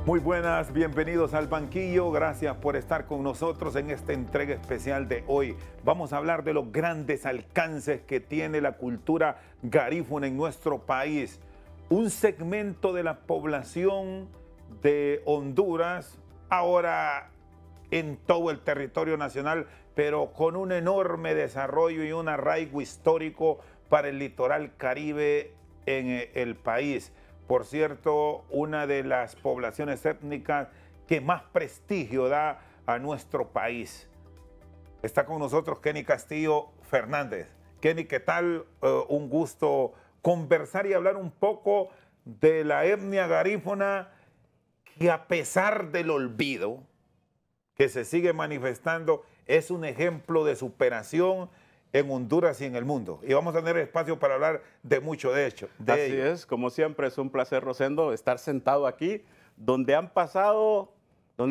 Muy buenas, bienvenidos al banquillo. Gracias por estar con nosotros en esta entrega especial de hoy. Vamos a hablar de los grandes alcances que tiene la cultura garífuna en nuestro país. Un segmento de la población de Honduras, ahora en todo el territorio nacional, pero con un enorme desarrollo y un arraigo histórico para el litoral caribe en el país. Por cierto, una de las poblaciones étnicas que más prestigio da a nuestro país. Está con nosotros Kenny Castillo Fernández. Kenny, ¿qué tal? Un gusto conversar y hablar un poco de la etnia garífuna que, a pesar del olvido que se sigue manifestando, es un ejemplo de superación en Honduras y en el mundo. Y vamos a tener espacio para hablar de mucho de ello. Así es, como siempre es un placer, Rosendo, estar sentado aquí, donde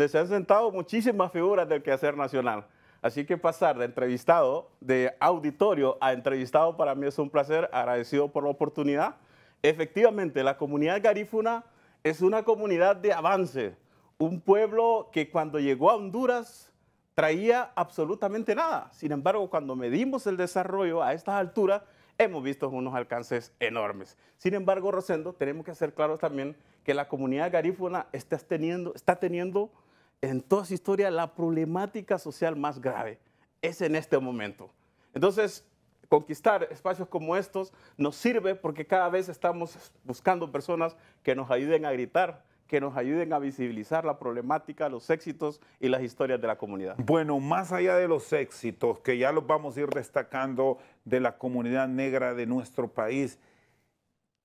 se han sentado muchísimas figuras del quehacer nacional. Así que pasar de entrevistado, de auditorio a entrevistado, para mí es un placer, agradecido por la oportunidad. Efectivamente, la comunidad garífuna es una comunidad de avance, un pueblo que cuando llegó a Honduras traía absolutamente nada. Sin embargo, cuando medimos el desarrollo a estas alturas, hemos visto unos alcances enormes. Sin embargo, Rosendo, tenemos que ser claros también que la comunidad garífuna está teniendo en toda su historia la problemática social más grave. Es en este momento. Entonces, conquistar espacios como estos nos sirve porque cada vez estamos buscando personas que nos ayuden a gritar, que nos ayuden a visibilizar la problemática, los éxitos y las historias de la comunidad. Bueno, más allá de los éxitos, que ya los vamos a ir destacando de la comunidad negra de nuestro país,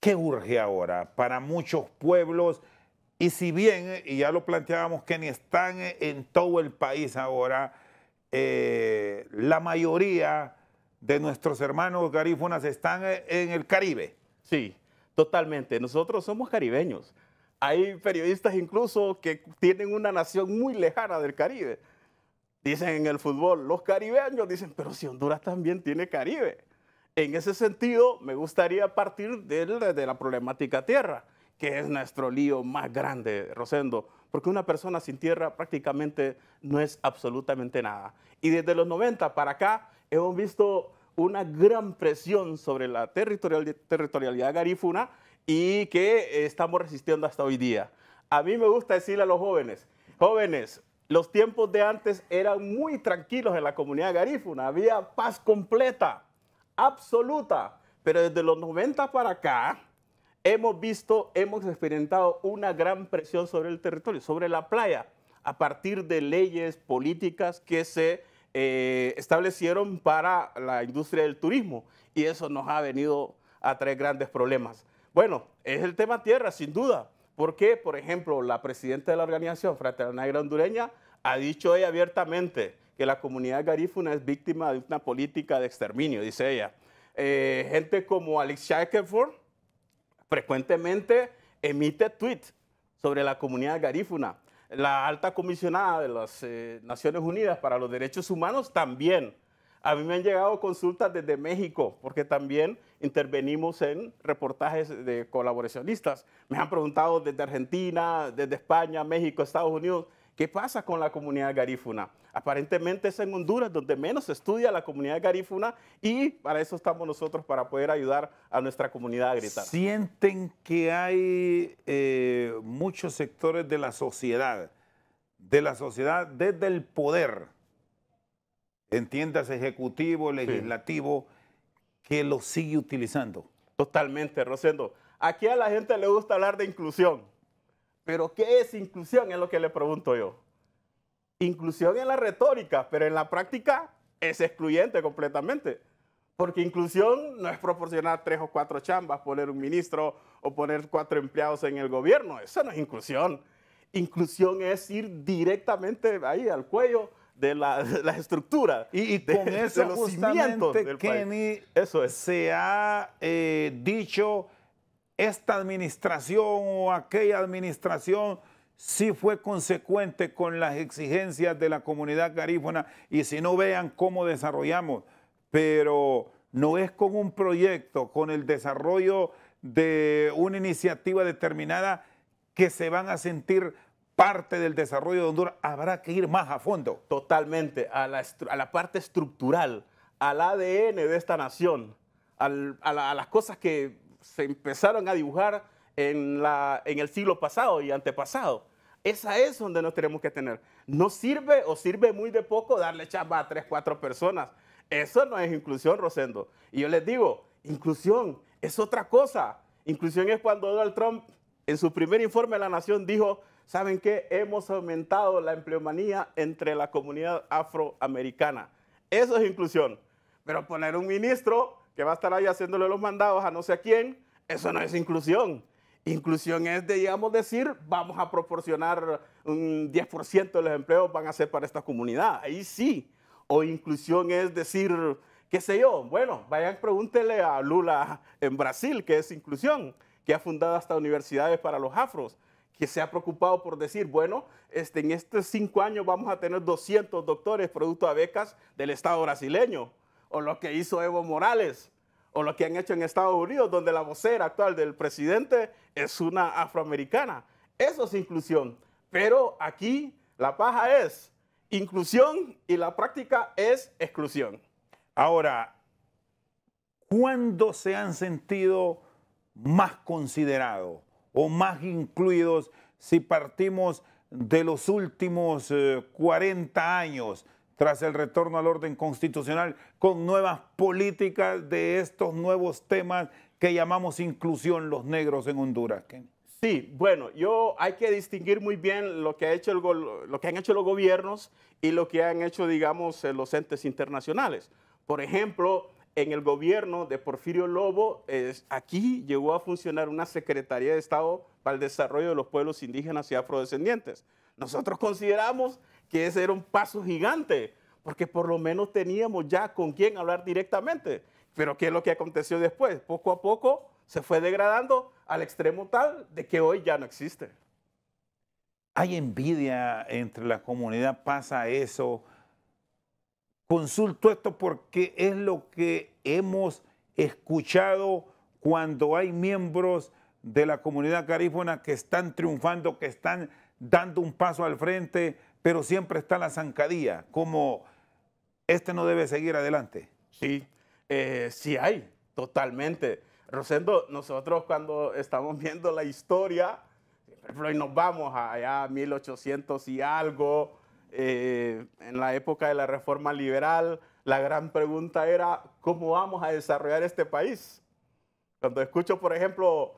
¿qué urge ahora para muchos pueblos? Y si bien, y ya lo planteábamos, que ni están en todo el país ahora, la mayoría de nuestros hermanos garífunas están en el Caribe. Sí, totalmente. Nosotros somos caribeños. Hay periodistas incluso que tienen una nación muy lejana del Caribe. Dicen en el fútbol, los caribeños dicen, pero si Honduras también tiene Caribe. En ese sentido, me gustaría partir de la problemática tierra, que es nuestro lío más grande, Rosendo, porque una persona sin tierra prácticamente no es absolutamente nada. Y desde los 90 para acá hemos visto una gran presión sobre la territorialidad garífuna y que estamos resistiendo hasta hoy día. A mí me gusta decirle a los jóvenes, los tiempos de antes eran muy tranquilos en la comunidad garífuna, había paz completa, absoluta, pero desde los 90 para acá hemos experimentado una gran presión sobre el territorio, sobre la playa, a partir de leyes políticas que se establecieron para la industria del turismo, y eso nos ha venido a traer grandes problemas. Bueno, es el tema tierra, sin duda, porque, por ejemplo, la presidenta de la organización Fraternidad Negra Hondureña ha dicho ella abiertamente que la comunidad garífuna es víctima de una política de exterminio, dice ella. Gente como Alex Shackelford frecuentemente emite tweets sobre la comunidad garífuna. La alta comisionada de las Naciones Unidas para los Derechos Humanos también. A mí me han llegado consultas desde México, porque también intervenimos en reportajes de colaboracionistas. Me han preguntado desde Argentina, desde España, México, Estados Unidos, ¿qué pasa con la comunidad garífuna? Aparentemente es en Honduras donde menos se estudia la comunidad garífuna, y para eso estamos nosotros, para poder ayudar a nuestra comunidad a gritar. ¿Sienten que hay muchos sectores de la sociedad desde el poder, entiendas ejecutivo, legislativo, que lo sigue utilizando? Totalmente, Rosendo. Aquí a la gente le gusta hablar de inclusión, pero ¿qué es inclusión? Es lo que le pregunto yo. Inclusión en la retórica, pero en la práctica es excluyente completamente. Porque inclusión no es proporcionar 3 o 4 chambas, poner un ministro o poner 4 empleados en el gobierno. Eso no es inclusión. Inclusión es ir directamente ahí al cuello de la estructura. Y con eso justamente, Kenny, eso es. Se ha dicho, esta administración o aquella administración sí fue consecuente con las exigencias de la comunidad garífuna, y si no, vean cómo desarrollamos, pero no es con un proyecto, con el desarrollo de una iniciativa determinada, que se van a sentir parte del desarrollo de Honduras, habrá que ir más a fondo. Totalmente, a la parte estructural, al ADN de esta nación, a las cosas que se empezaron a dibujar en el siglo pasado y antepasado. Esa es donde nos tenemos que tener. No sirve o sirve muy de poco darle chamba a 3, 4 personas. Eso no es inclusión, Rosendo. Y yo les digo, inclusión es otra cosa. Inclusión es cuando Donald Trump, en su primer informe a la nación, dijo, ¿saben qué? Hemos aumentado la empleomanía entre la comunidad afroamericana. Eso es inclusión. Pero poner un ministro que va a estar ahí haciéndole los mandados a no sé a quién, eso no es inclusión. Inclusión es, digamos, decir, vamos a proporcionar un 10% de los empleos van a ser para esta comunidad. Ahí sí. O inclusión es decir, qué sé yo, bueno, vayan, pregúntenle a Lula en Brasil, que es inclusión, que ha fundado hasta universidades para los afros, que se ha preocupado por decir, bueno, en estos 5 años vamos a tener 200 doctores producto de becas del Estado brasileño, o lo que hizo Evo Morales, o lo que han hecho en Estados Unidos, donde la vocera actual del presidente es una afroamericana. Eso es inclusión. Pero aquí la paja es inclusión y la práctica es exclusión. Ahora, ¿cuándo se han sentido más considerados o más incluidos si partimos de los últimos 40 años tras el retorno al orden constitucional con nuevas políticas de estos nuevos temas que llamamos inclusión los negros en Honduras? Sí, bueno, hay que distinguir muy bien lo que han hecho los gobiernos y lo que han hecho, digamos, los entes internacionales. Por ejemplo, en el gobierno de Porfirio Lobo, aquí llegó a funcionar una Secretaría de Estado para el Desarrollo de los Pueblos Indígenas y Afrodescendientes. Nosotros consideramos que ese era un paso gigante, porque por lo menos teníamos ya con quién hablar directamente. Pero ¿qué es lo que aconteció después? Poco a poco se fue degradando al extremo tal de que hoy ya no existe. Hay envidia entre la comunidad, pasa eso. Consulto esto porque es lo que hemos escuchado cuando hay miembros de la comunidad garífuna que están triunfando, que están dando un paso al frente, pero siempre está la zancadilla, como este no debe seguir adelante. Sí, sí hay, totalmente. Rosendo, nosotros cuando estamos viendo la historia, por ejemplo, y nos vamos allá a 1800 y algo, en la época de la Reforma Liberal, la gran pregunta era, ¿cómo vamos a desarrollar este país? Cuando escucho, por ejemplo,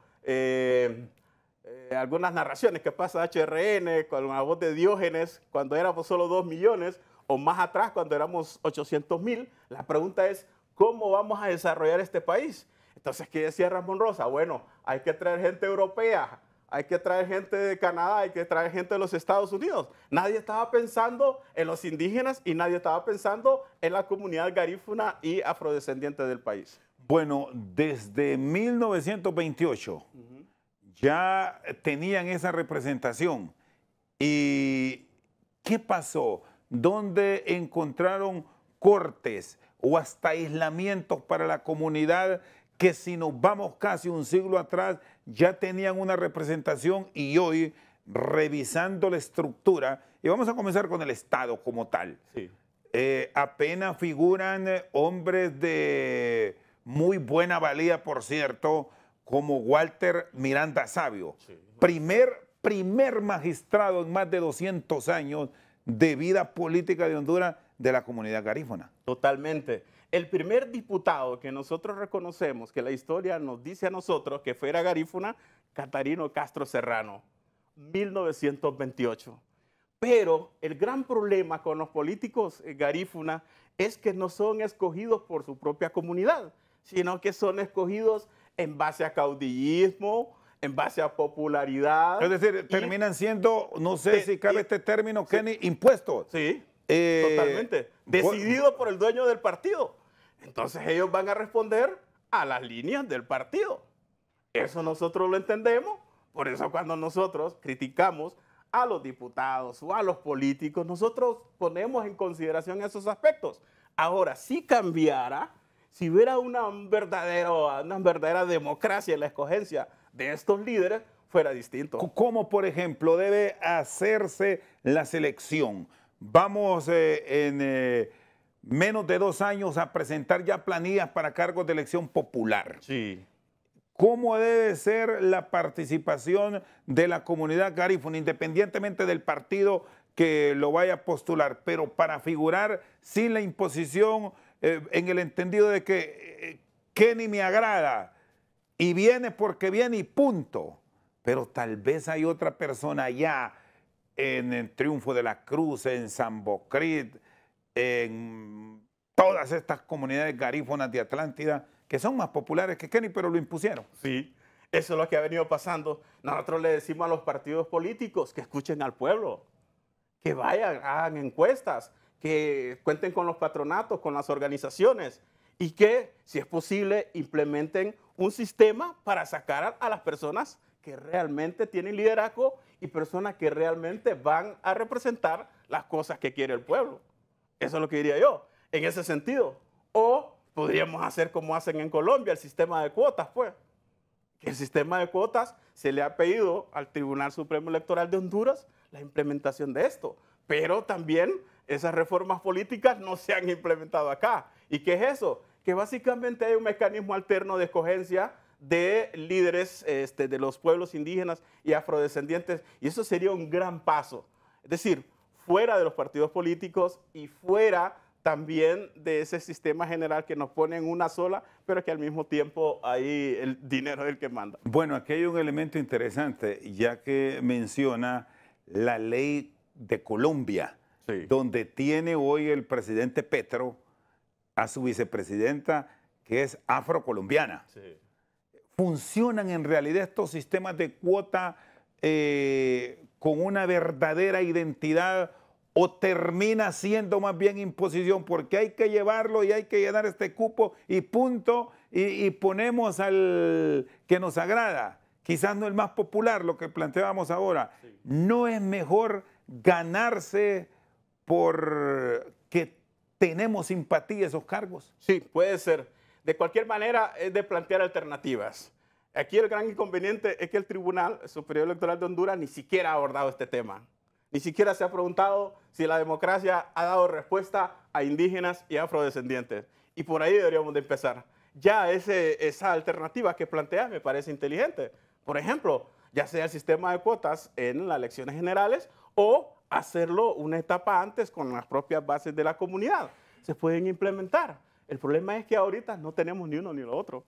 algunas narraciones que pasa HRN con la voz de Diógenes, cuando éramos solo 2 millones, o más atrás, cuando éramos 800,000, la pregunta es, ¿cómo vamos a desarrollar este país? Entonces, ¿qué decía Ramón Rosa? Bueno, hay que traer gente europea, hay que traer gente de Canadá, hay que traer gente de los Estados Unidos. Nadie estaba pensando en los indígenas y nadie estaba pensando en la comunidad garífuna y afrodescendiente del país. Bueno, desde 1928 ya tenían esa representación. ¿Y qué pasó? ¿Dónde encontraron cortes o hasta aislamientos para la comunidad que, si nos vamos casi un siglo atrás, ya tenían una representación, y hoy, revisando la estructura, y vamos a comenzar con el Estado como tal, sí, apenas figuran hombres de muy buena valía, por cierto, como Walter Miranda Sabio, sí, primer magistrado en más de 200 años de vida política de Honduras de la comunidad garífuna. Totalmente. El primer diputado que nosotros reconocemos, que la historia nos dice a nosotros que fuera garífuna, Catarino Castro Serrano, 1928. Pero el gran problema con los políticos garífuna es que no son escogidos por su propia comunidad, sino que son escogidos en base a caudillismo, en base a popularidad. Es decir, terminan siendo, no sé si cabe este término, Kenny, impuestos. Sí, totalmente. Decidido por el dueño del partido. Entonces ellos van a responder a las líneas del partido. Eso nosotros lo entendemos. Por eso cuando nosotros criticamos a los diputados o a los políticos, nosotros ponemos en consideración esos aspectos. Ahora, si cambiara, si hubiera una verdadera democracia en la escogencia de estos líderes, fuera distinto. ¿Cómo, por ejemplo, debe hacerse la selección? Vamos en menos de 2 años a presentar ya planillas para cargos de elección popular. Sí. ¿Cómo debe ser la participación de la comunidad garífuna, independientemente del partido que lo vaya a postular, pero para figurar sin la imposición, en el entendido de que Kenny me agrada y viene porque viene y punto? Pero tal vez hay otra persona allá en el Triunfo de la Cruz, en San Bocrit, en todas estas comunidades garífunas de Atlántida, que son más populares que Kenny, pero lo impusieron. Sí, eso es lo que ha venido pasando. Nosotros le decimos a los partidos políticos que escuchen al pueblo, que vayan, hagan encuestas, que cuenten con los patronatos, con las organizaciones y que, si es posible, implementen un sistema para sacar a las personas que realmente tienen liderazgo y personas que realmente van a representar las cosas que quiere el pueblo. Eso es lo que diría yo, en ese sentido. O podríamos hacer como hacen en Colombia, el sistema de cuotas, pues. El sistema de cuotas se le ha pedido al Tribunal Supremo Electoral de Honduras la implementación de esto. Pero también esas reformas políticas no se han implementado acá. ¿Y qué es eso? Que básicamente hay un mecanismo alterno de escogencia de líderes de los pueblos indígenas y afrodescendientes. Y eso sería un gran paso. Es decir, fuera de los partidos políticos y fuera también de ese sistema general que nos pone en una sola, pero que al mismo tiempo ahí el dinero es el que manda. Bueno, aquí hay un elemento interesante, ya que menciona la ley de Colombia, Sí. donde tiene hoy el presidente Petro a su vicepresidenta, que es afrocolombiana. Sí. ¿Funcionan en realidad estos sistemas de cuota con una verdadera identidad o termina siendo más bien imposición? Porque hay que llevarlo y hay que llenar este cupo y punto, y ponemos al que nos agrada, quizás no el más popular, lo que planteábamos ahora. Sí. ¿No es mejor ganarse porque tenemos simpatía a esos cargos? Sí, puede ser. De cualquier manera, es de plantear alternativas. Aquí el gran inconveniente es que el Tribunal Superior Electoral de Honduras ni siquiera ha abordado este tema. Ni siquiera se ha preguntado si la democracia ha dado respuesta a indígenas y afrodescendientes. Y por ahí deberíamos de empezar. Ya esa alternativa que plantea me parece inteligente. Por ejemplo, ya sea el sistema de cuotas en las elecciones generales o hacerlo una etapa antes con las propias bases de la comunidad. Se pueden implementar. El problema es que ahorita no tenemos ni uno ni lo otro.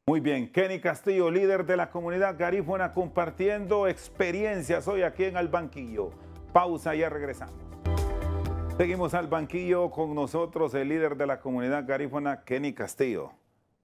Muy bien, Kenny Castillo, líder de la comunidad garífuna, compartiendo experiencias hoy aquí en Al Banquillo. Pausa, ya regresamos. Seguimos al banquillo con nosotros el líder de la comunidad garífuna, Kenny Castillo,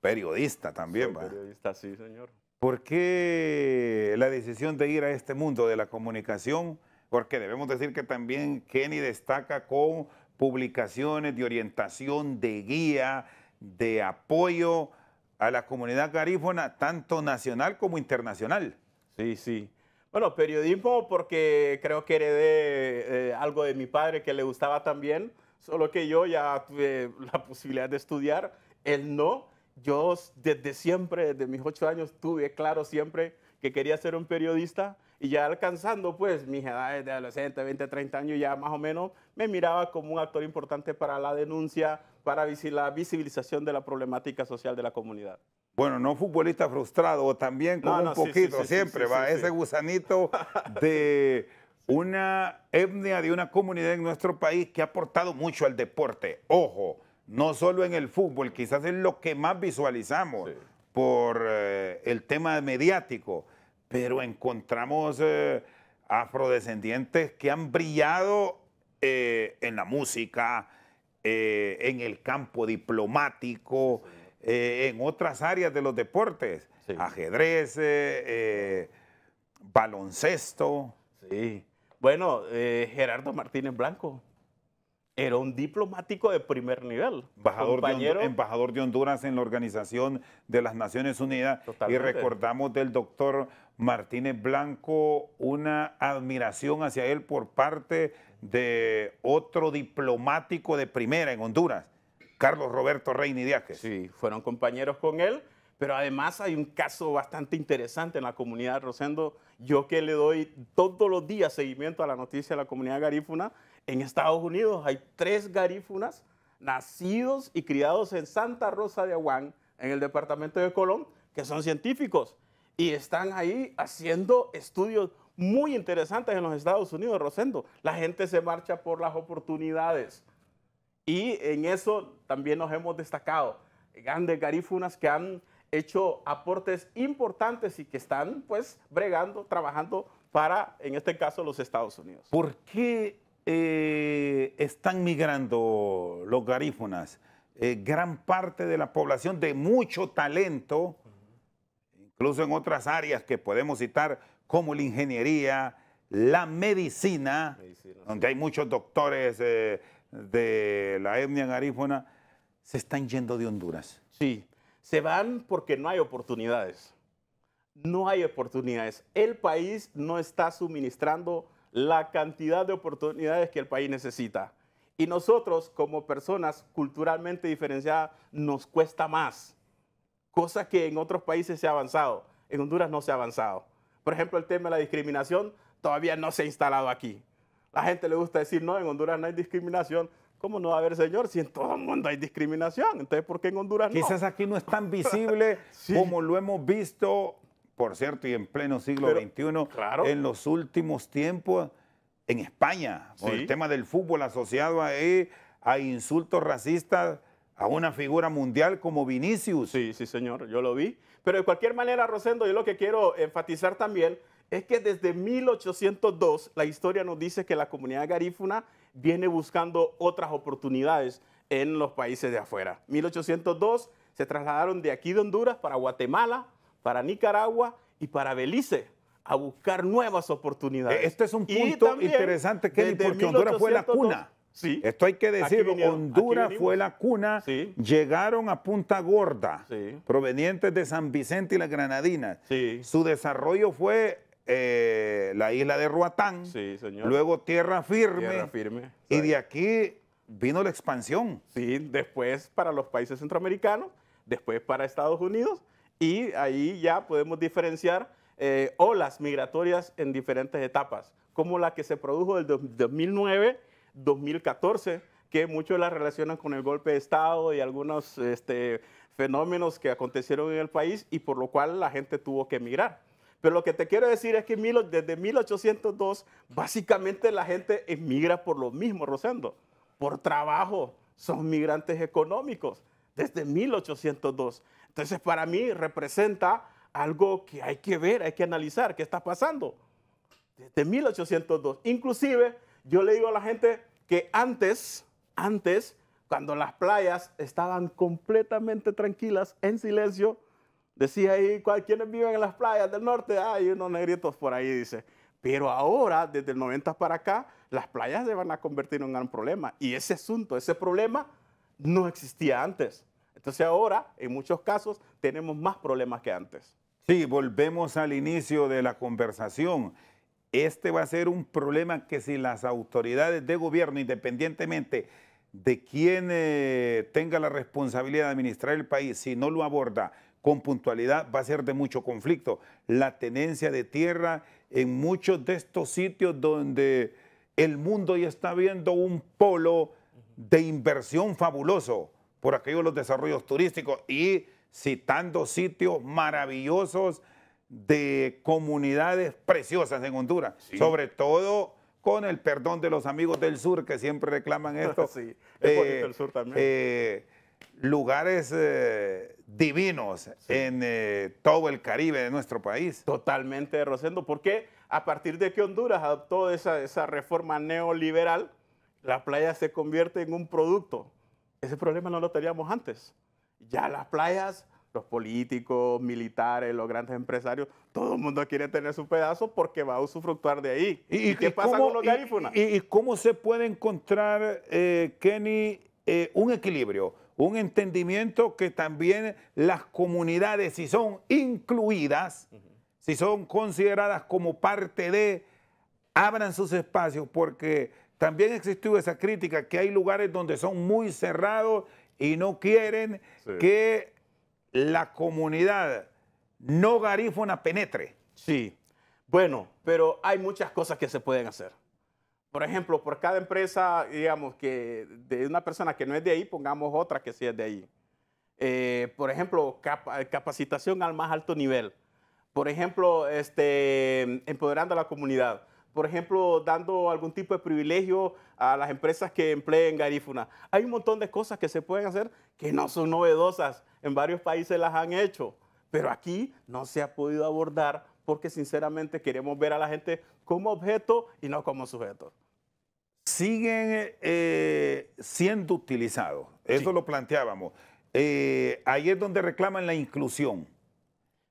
periodista también. Soy periodista, sí, señor. ¿Por qué la decisión de ir a este mundo de la comunicación? Porque debemos decir que también Kenny destaca con publicaciones de orientación, de guía, de apoyo a la comunidad garífuna, tanto nacional como internacional. Sí, sí. Bueno, periodismo porque creo que heredé algo de mi padre que le gustaba también, solo que yo ya tuve la posibilidad de estudiar, él no. Yo desde siempre, desde mis 8 años, tuve claro siempre que quería ser un periodista y ya alcanzando pues mis edades de adolescente, 20, 30 años, ya más o menos me miraba como un actor importante para la denuncia, para la visibilización de la problemática social de la comunidad. Bueno, no futbolista frustrado, o también como un poquito, siempre va ese gusanito de una etnia, de una comunidad en nuestro país que ha aportado mucho al deporte. Ojo, no solo en el fútbol, quizás es lo que más visualizamos por el tema mediático, pero encontramos afrodescendientes que han brillado en la música, en el campo diplomático, en otras áreas de los deportes, ajedrez, baloncesto. Sí. Bueno, Gerardo Martínez Blanco era un diplomático de primer nivel. Embajador de Honduras en la Organización de las Naciones Unidas. Totalmente. Y recordamos del doctor Martínez Blanco una admiración hacia él por parte de otro diplomático de primera en Honduras, Carlos Roberto Reina Idiáquez. Sí, fueron compañeros con él, Pero además hay un caso bastante interesante en la comunidad de Rosendo. Yo que le doy todos los días seguimiento a la noticia de la comunidad garífuna, en Estados Unidos hay 3 garífunas nacidos y criados en Santa Rosa de Aguán, en el departamento de Colón, que son científicos y están ahí haciendo estudios muy interesantes en los Estados Unidos, Rosendo. La gente se marcha por las oportunidades y en eso también nos hemos destacado. Grandes garífunas que han hecho aportes importantes y que están pues bregando, trabajando para, en este caso, los Estados Unidos. ¿Por qué están migrando los garífunas? Gran parte de la población de mucho talento, incluso en otras áreas que podemos citar como la ingeniería, la medicina, donde hay muchos doctores de la etnia garífuna, se están yendo de Honduras. Sí, se van porque no hay oportunidades. No hay oportunidades. El país no está suministrando la cantidad de oportunidades que el país necesita. Y nosotros, como personas culturalmente diferenciadas, nos cuesta más. Cosa que en otros países se ha avanzado. En Honduras no se ha avanzado. Por ejemplo, el tema de la discriminación todavía no se ha instalado aquí. La gente le gusta decir, no, en Honduras no hay discriminación. ¿Cómo no va a haber, señor? Si en todo el mundo hay discriminación. Entonces, ¿por qué en Honduras no? Quizás aquí no es tan visible sí, como lo hemos visto, por cierto, y en pleno siglo XXI, claro, en los últimos tiempos en España, por el tema del fútbol asociado ahí a insultos racistas a una figura mundial como Vinicius. Sí, sí, señor, yo lo vi. Pero de cualquier manera, Rosendo, yo lo que quiero enfatizar también es que desde 1802 la historia nos dice que la comunidad garífuna viene buscando otras oportunidades en los países de afuera. 1802 se trasladaron de aquí de Honduras para Guatemala, para Nicaragua y para Belice a buscar nuevas oportunidades. Este es un punto interesante, Kenny, porque Honduras fue la cuna. Sí. Esto hay que decirlo, Honduras fue la cuna, sí, llegaron a Punta Gorda, sí, provenientes de San Vicente y las Granadinas. Sí. Su desarrollo fue la isla de Roatán, sí, señor, luego Tierra Firme, y de aquí vino la expansión. Sí, después para los países centroamericanos, después para Estados Unidos, y ahí ya podemos diferenciar olas migratorias en diferentes etapas, como la que se produjo del 2009, 2014, que muchos la relacionan con el golpe de Estado y algunos fenómenos que acontecieron en el país y por lo cual la gente tuvo que emigrar. Pero lo que te quiero decir es que desde 1802 básicamente la gente emigra por lo mismo, Rosendo, por trabajo, son migrantes económicos desde 1802. Entonces para mí representa algo que hay que ver, hay que analizar qué está pasando desde 1802. Inclusive yo le digo a la gente que antes, cuando las playas estaban completamente tranquilas, en silencio, decía ahí, ¿quiénes viven en las playas del norte? Hay unos negritos por ahí, dice. Pero ahora, desde el 90 para acá, las playas se van a convertir en un gran problema. Y ese asunto, ese problema, no existía antes. Entonces ahora, en muchos casos, tenemos más problemas que antes. Sí, volvemos al inicio de la conversación. Este va a ser un problema que si las autoridades de gobierno, independientemente de quién tenga la responsabilidad de administrar el país, si no lo aborda con puntualidad, va a ser de mucho conflicto. La tenencia de tierra en muchos de estos sitios donde el mundo ya está viendo un polo de inversión fabuloso por aquellos los desarrollos turísticos y citando sitios maravillosos de comunidades preciosas en Honduras, sí, sobre todo con el perdón de los amigos del sur que siempre reclaman esto. Sí, es bonito el sur también. Lugares divinos, sí, en todo el Caribe de nuestro país. Totalmente, Rosendo, porque a partir de que Honduras adoptó esa reforma neoliberal, la playa se convierte en un producto. Ese problema no lo teníamos antes. Ya las playas, los políticos, militares, los grandes empresarios, todo el mundo quiere tener su pedazo porque va a usufructuar de ahí. ¿Y qué pasa con los garífunas? ¿Y cómo se puede encontrar, Kenny, un equilibrio, un entendimiento que también las comunidades, si son incluidas, si son consideradas como parte de, abran sus espacios? Porque también existió esa crítica que hay lugares donde son muy cerrados y no quieren, sí, que la comunidad no garífuna penetre. Sí, bueno, pero hay muchas cosas que se pueden hacer. Por ejemplo, por cada empresa, digamos que de una persona que no es de ahí, pongamos otra que sí es de ahí. Por ejemplo, capacitación al más alto nivel. Por ejemplo, empoderando a la comunidad. Por ejemplo, dando algún tipo de privilegio a las empresas que empleen garífuna. Hay un montón de cosas que se pueden hacer que no son novedosas. En varios países las han hecho, pero aquí no se ha podido abordar porque sinceramente queremos ver a la gente como objeto y no como sujeto. Siguen siendo utilizados, eso Sí. lo planteábamos. Ahí es donde reclaman la inclusión.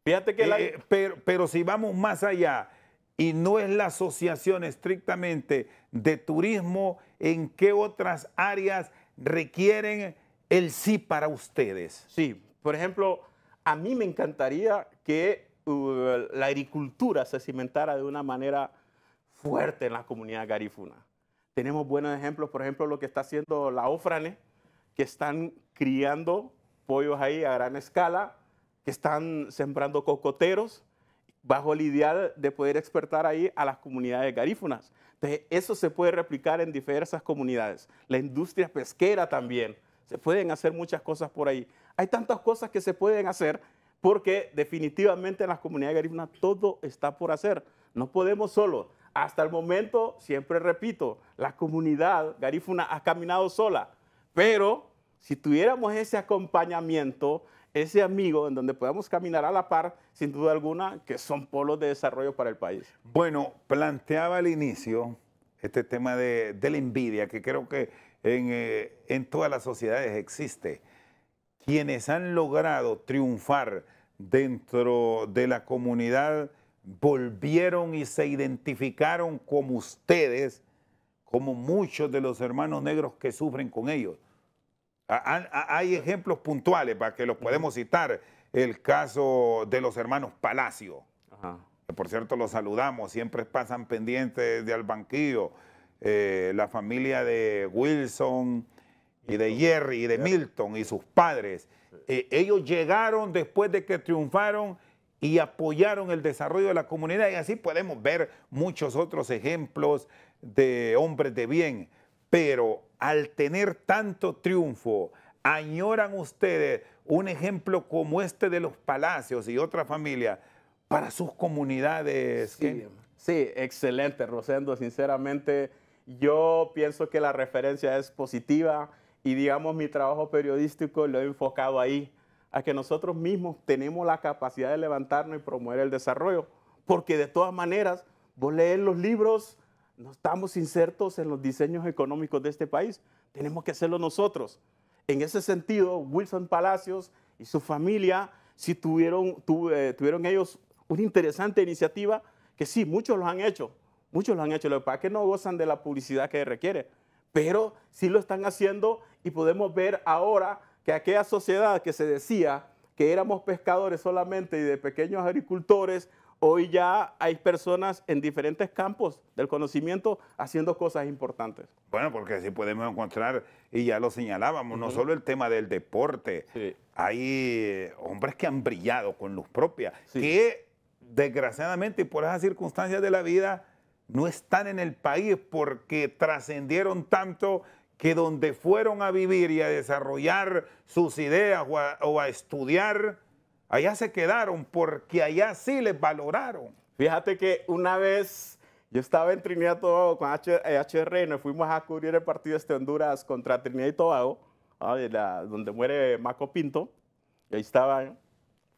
Fíjate que Pero si vamos más allá y no es la asociación estrictamente de turismo, ¿en qué otras áreas requieren el sí para ustedes? Sí, por ejemplo, a mí me encantaría que la agricultura se cimentara de una manera fuerte en la comunidad garífuna. Tenemos buenos ejemplos, por ejemplo, lo que está haciendo la Ofrane, que están criando pollos ahí a gran escala, que están sembrando cocoteros, bajo el ideal de poder exportar ahí a las comunidades garífunas. Entonces, eso se puede replicar en diversas comunidades. La industria pesquera también. Se pueden hacer muchas cosas por ahí. Hay tantas cosas que se pueden hacer porque definitivamente en las comunidades garífunas todo está por hacer. No podemos solo. Hasta el momento, siempre repito, la comunidad garífuna ha caminado sola. Pero si tuviéramos ese acompañamiento, ese amigo en donde podamos caminar a la par, sin duda alguna, que son polos de desarrollo para el país. Bueno, planteaba al inicio este tema de la envidia, que creo que en todas las sociedades existe. Quienes han logrado triunfar dentro de la comunidad volvieron y se identificaron como ustedes, como muchos de los hermanos negros que sufren con ellos. Hay ejemplos puntuales para que los podemos citar. El caso de los hermanos Palacio, Ajá. que por cierto los saludamos, siempre pasan pendientes de al banquillo. La familia de Wilson y de Jerry y de Milton y sus padres. Ellos llegaron después de que triunfaron y apoyaron el desarrollo de la comunidad, y así podemos ver muchos otros ejemplos de hombres de bien. Pero al tener tanto triunfo, ¿añoran ustedes un ejemplo como este de los Palacios y otra familia para sus comunidades? Sí, sí, excelente, Rosendo. Sinceramente, yo pienso que la referencia es positiva y, digamos, mi trabajo periodístico lo he enfocado ahí, a que nosotros mismos tenemos la capacidad de levantarnos y promover el desarrollo, porque de todas maneras, vos lees los libros, no estamos insertos en los diseños económicos de este país, tenemos que hacerlo nosotros. En ese sentido, Wilson Palacios y su familia, sí tuvieron ellos una interesante iniciativa, que sí, muchos lo han hecho, lo que pasa es que no gozan de la publicidad que requiere, pero sí lo están haciendo y podemos ver ahora que aquella sociedad que se decía que éramos pescadores solamente y de pequeños agricultores, hoy ya hay personas en diferentes campos del conocimiento haciendo cosas importantes. Bueno, porque así podemos encontrar, y ya lo señalábamos, no solo el tema del deporte, Sí. hay hombres que han brillado con luz propia, Sí. que desgraciadamente y por esas circunstancias de la vida no están en el país porque trascendieron tanto que donde fueron a vivir y a desarrollar sus ideas o a estudiar, allá se quedaron porque allá sí les valoraron. Fíjate que una vez yo estaba en Trinidad y Tobago con HRN, nos fuimos a cubrir el partido de Honduras contra Trinidad y Tobago, donde muere Maco Pinto, y ahí estaban,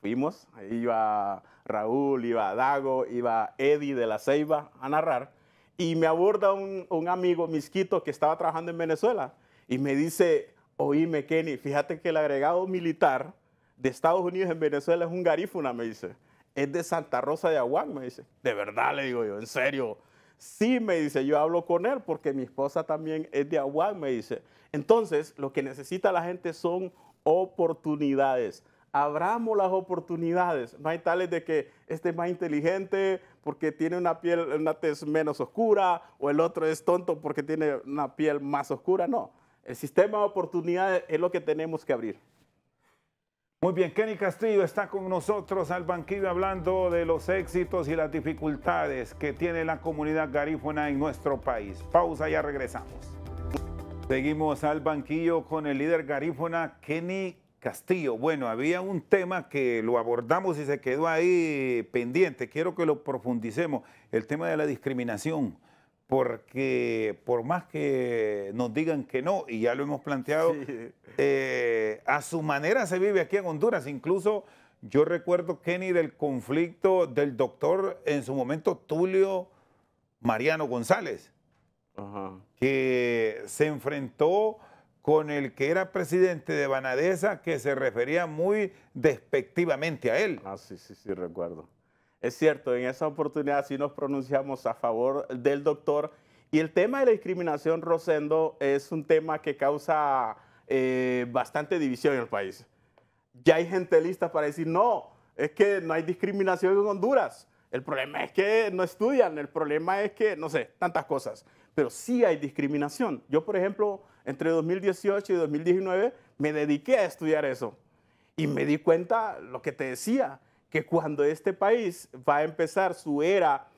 fuimos, ahí iba Raúl, iba Dago, iba Eddie de la Ceiba a narrar, y me aborda un amigo, Misquito, que estaba trabajando en Venezuela, y me dice, oíme Kenny, fíjate que el agregado militar de Estados Unidos en Venezuela es un garífuna, me dice. Es de Santa Rosa de Aguán, me dice. De verdad, le digo yo, ¿en serio? Sí, me dice, yo hablo con él porque mi esposa también es de Aguán, me dice. Entonces, lo que necesita la gente son oportunidades. Abramos las oportunidades. No hay tales de que este es más inteligente porque tiene una tez menos oscura, o el otro es tonto porque tiene una piel más oscura. No, el sistema de oportunidades es lo que tenemos que abrir. Muy bien, Kenny Castillo está con nosotros al banquillo hablando de los éxitos y las dificultades que tiene la comunidad garífuna en nuestro país. Pausa, ya regresamos. Seguimos al banquillo con el líder garífuna Kenny Castillo. Bueno, había un tema que lo abordamos y se quedó ahí pendiente. Quiero que lo profundicemos, el tema de la discriminación. Porque por más que nos digan que no, y ya lo hemos planteado, sí, a su manera se vive aquí en Honduras. Incluso yo recuerdo, Kenny, del conflicto del doctor en su momento Tulio Mariano González, que se enfrentó con el que era presidente de Banadesa, que se refería muy despectivamente a él. Sí, recuerdo. Es cierto, en esa oportunidad sí nos pronunciamos a favor del doctor. Y el tema de la discriminación, Rosendo, es un tema que causa bastante división en el país. Ya hay gente lista para decir, no, es que no hay discriminación en Honduras. El problema es que no estudian, el problema es que, no sé, tantas cosas. Pero sí hay discriminación. Yo, por ejemplo, entre 2018 y 2019 me dediqué a estudiar eso. Y me di cuenta, lo que te decía, que cuando este país va a empezar su era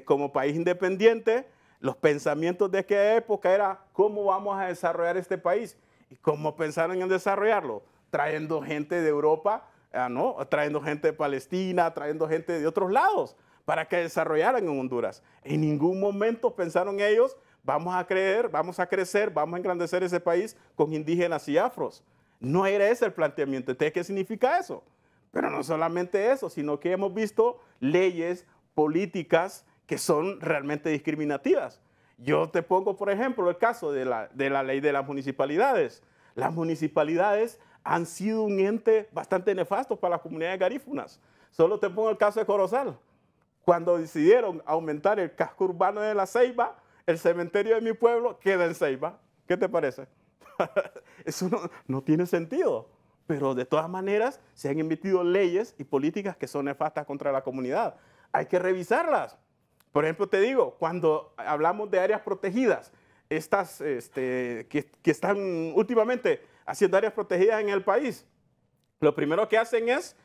como país independiente, los pensamientos de aquella época era cómo vamos a desarrollar este país. ¿Y cómo pensaron en desarrollarlo? Trayendo gente de Europa, ¿no? Trayendo gente de Palestina, trayendo gente de otros lados para que desarrollaran en Honduras. En ningún momento pensaron ellos, vamos a crecer, vamos a engrandecer ese país con indígenas y afros. No era ese el planteamiento. Entonces, ¿qué significa eso? Pero no solamente eso, sino que hemos visto leyes, políticas que son realmente discriminativas. Yo te pongo, por ejemplo, el caso de la ley de las municipalidades. Las municipalidades han sido un ente bastante nefasto para las comunidades garífunas. Solo te pongo el caso de Corozal. Cuando decidieron aumentar el casco urbano de La Ceiba, el cementerio de mi pueblo queda en Ceiba. ¿Qué te parece? Eso no tiene sentido. Pero de todas maneras se han emitido leyes y políticas que son nefastas contra la comunidad. Hay que revisarlas. Por ejemplo, te digo, cuando hablamos de áreas protegidas, estas que están últimamente haciendo áreas protegidas en el país, lo primero que hacen es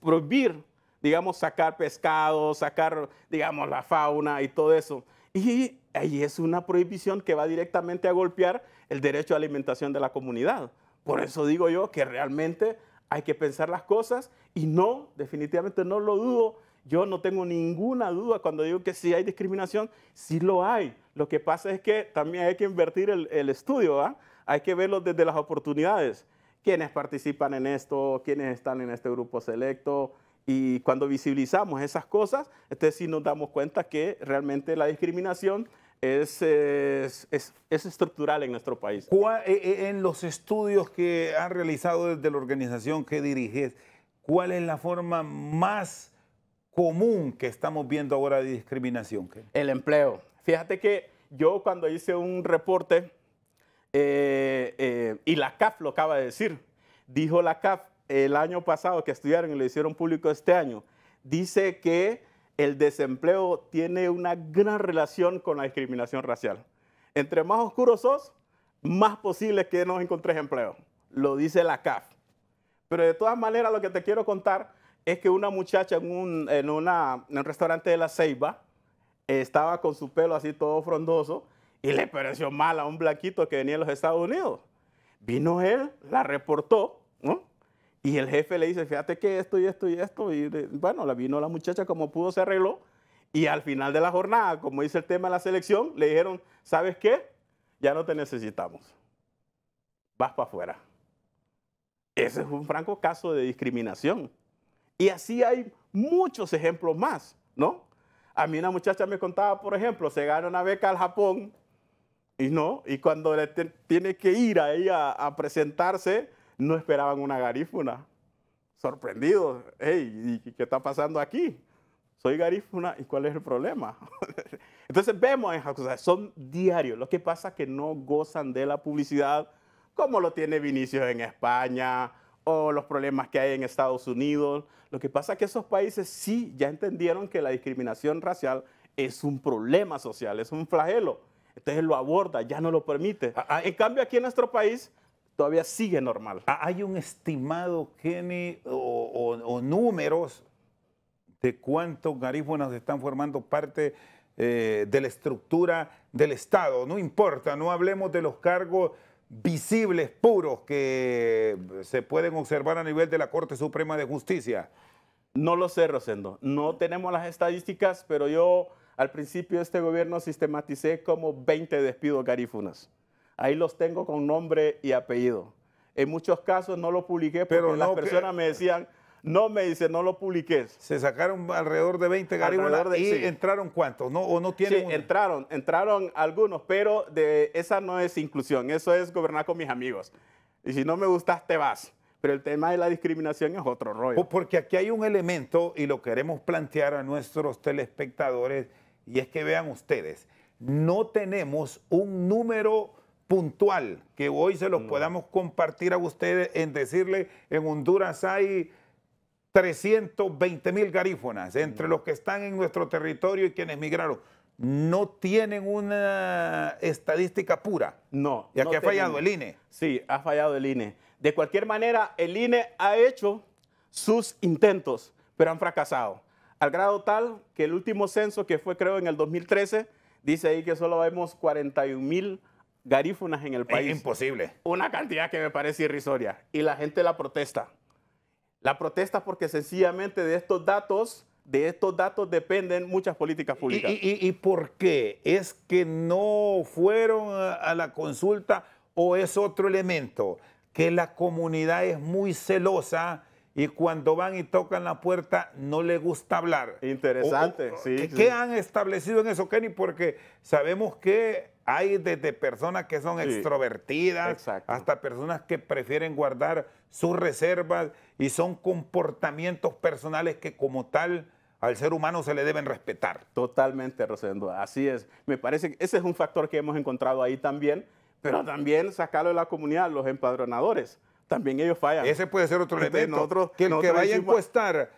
prohibir, digamos, sacar pescado, sacar, digamos, la fauna y todo eso. Y ahí es una prohibición que va directamente a golpear el derecho a alimentación de la comunidad. Por eso digo yo que realmente hay que pensar las cosas y no, definitivamente no lo dudo. Yo no tengo ninguna duda cuando digo que sí hay discriminación, sí lo hay. Lo que pasa es que también hay que invertir el estudio, ¿eh? Hay que verlo desde las oportunidades. Quiénes participan en esto, quiénes están en este grupo selecto. Y cuando visibilizamos esas cosas, entonces sí nos damos cuenta que realmente la discriminación es estructural en nuestro país. En los estudios que han realizado desde la organización que diriges, ¿cuál es la forma más común que estamos viendo ahora de discriminación? El empleo. Fíjate que yo cuando hice un reporte, y la CAF lo acaba de decir, dijo la CAF el año pasado que estudiaron y lo hicieron público este año, dice que el desempleo tiene una gran relación con la discriminación racial. Entre más oscuro sos, más posible es que no encontres empleo. Lo dice la CAF. Pero de todas maneras lo que te quiero contar es que una muchacha en un restaurante de La Ceiba estaba con su pelo así todo frondoso y le pareció mal a un blanquito que venía de los Estados Unidos. Vino él, la reportó, ¿no? Y el jefe le dice, fíjate que esto y esto y esto. Y bueno, vino la muchacha como pudo, se arregló. Y al final de la jornada, como dice el tema de la selección, le dijeron, ¿sabes qué? Ya no te necesitamos. Vas para afuera. Ese es un franco caso de discriminación. Y así hay muchos ejemplos más, ¿no? A mí una muchacha me contaba, por ejemplo, se gana una beca al Japón y cuando tiene que ir ahí a presentarse, no esperaban una garífuna. Sorprendidos. Hey, ¿y qué está pasando aquí? Soy garífuna, ¿y cuál es el problema? Entonces vemos esas cosas, son diarios. Lo que pasa es que no gozan de la publicidad como lo tiene Vinicius en España o los problemas que hay en Estados Unidos. Lo que pasa es que esos países sí ya entendieron que la discriminación racial es un problema social, es un flagelo. Entonces lo aborda, ya no lo permite. En cambio aquí en nuestro país todavía sigue normal. ¿Hay un estimado, Kenny, o números de cuántos garífunas están formando parte de la estructura del Estado? No importa, no hablemos de los cargos visibles, puros, que se pueden observar a nivel de la Corte Suprema de Justicia. No lo sé, Rosendo. No tenemos las estadísticas, pero yo al principio de este gobierno sistematicé como 20 despidos garífunas. Ahí los tengo con nombre y apellido. En muchos casos no lo publiqué porque Pero las personas me decían, no lo publiques. Se sacaron alrededor de 20 garífunas y sí. ¿Entraron cuántos? ¿No? ¿O no tienen? Sí, entraron algunos, pero esa no es inclusión, eso es gobernar con mis amigos. Y si no me gustas, te vas. Pero el tema de la discriminación es otro rollo. Porque aquí hay un elemento y lo queremos plantear a nuestros telespectadores, y es que vean ustedes, no tenemos un número puntual que hoy se los podamos compartir a ustedes en decirle, en Honduras hay 320,000 garífunas entre los que están en nuestro territorio y quienes migraron. No tienen una estadística pura. No. Y aquí ha fallado el INE. Sí, ha fallado el INE. De cualquier manera, el INE ha hecho sus intentos, pero han fracasado. Al grado tal que el último censo, que fue creo en el 2013, dice ahí que solo vemos 41,000 garífunas en el país. Es imposible. Una cantidad que me parece irrisoria. Y la gente la protesta. La protesta porque sencillamente de estos datos dependen muchas políticas públicas. ¿Y por qué? ¿Es que no fueron a la consulta o es otro elemento? Que la comunidad es muy celosa y cuando van y tocan la puerta no les gusta hablar. Interesante, sí. ¿Qué han establecido en eso, Kenny? Porque sabemos que hay desde personas que son extrovertidas, exacto, hasta personas que prefieren guardar sus reservas y son comportamientos personales que como tal al ser humano se le deben respetar. Totalmente, Rosendo, así es. Me parece que ese es un factor que hemos encontrado ahí también, pero también sacarlo de la comunidad, los empadronadores. También ellos fallan. Ese puede ser otro elemento. Que el que vaya a encuestar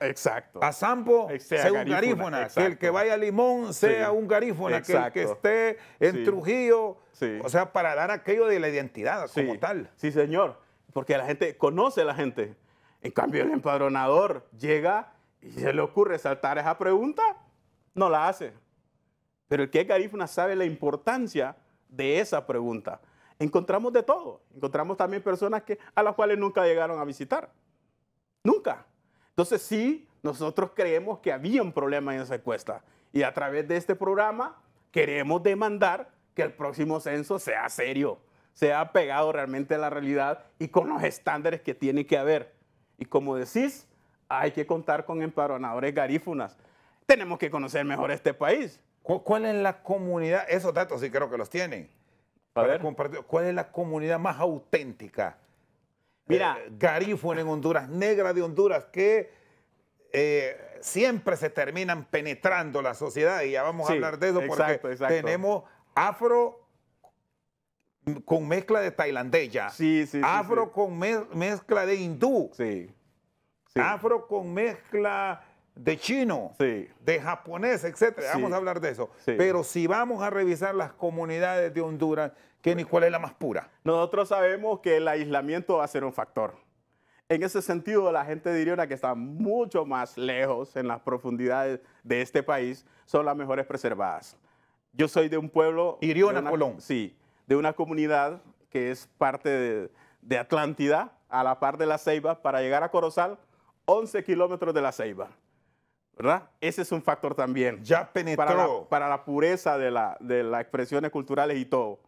a Sampo sea un garífuna. Que el que vaya a Limón sea un garífuna. Que el que esté en Trujillo, o sea, para dar aquello de la identidad como tal. Sí, señor. Porque la gente conoce a la gente. En cambio, el empadronador llega y se le ocurre saltar esa pregunta, no la hace. Pero el que es garífuna sabe la importancia de esa pregunta. Encontramos de todo. Encontramos también personas a las cuales nunca llegaron a visitar. Nunca. Entonces sí, nosotros creemos que había un problema en esa encuesta. Y a través de este programa queremos demandar que el próximo censo sea serio, sea pegado realmente a la realidad y con los estándares que tiene que haber. Y como decís, hay que contar con empadronadores garífunas. Tenemos que conocer mejor este país. ¿Cuál es la comunidad? Esos datos sí creo que los tienen. ¿Cuál es la comunidad más auténtica? Mira, garífuna en Honduras, negra de Honduras, que siempre se terminan penetrando la sociedad, y ya vamos a hablar de eso porque tenemos afro con mezcla de tailandesa, afro con mezcla de hindú, afro con mezcla de chino, de japonés, etc. Vamos a hablar de eso. Pero si vamos a revisar las comunidades de Honduras, Kenny, ¿cuál es la más pura? Nosotros sabemos que el aislamiento va a ser un factor. En ese sentido, la gente de Iriona, que está mucho más lejos en las profundidades de este país, son las mejores preservadas. Yo soy de un pueblo... Iriona, Colón. Sí, de una comunidad que es parte de Atlántida, a la par de La Ceiba, para llegar a Corozal, 11 kilómetros de La Ceiba. ¿Verdad? Ese es un factor también. Ya penetró. Para la pureza de las expresiones culturales y todo.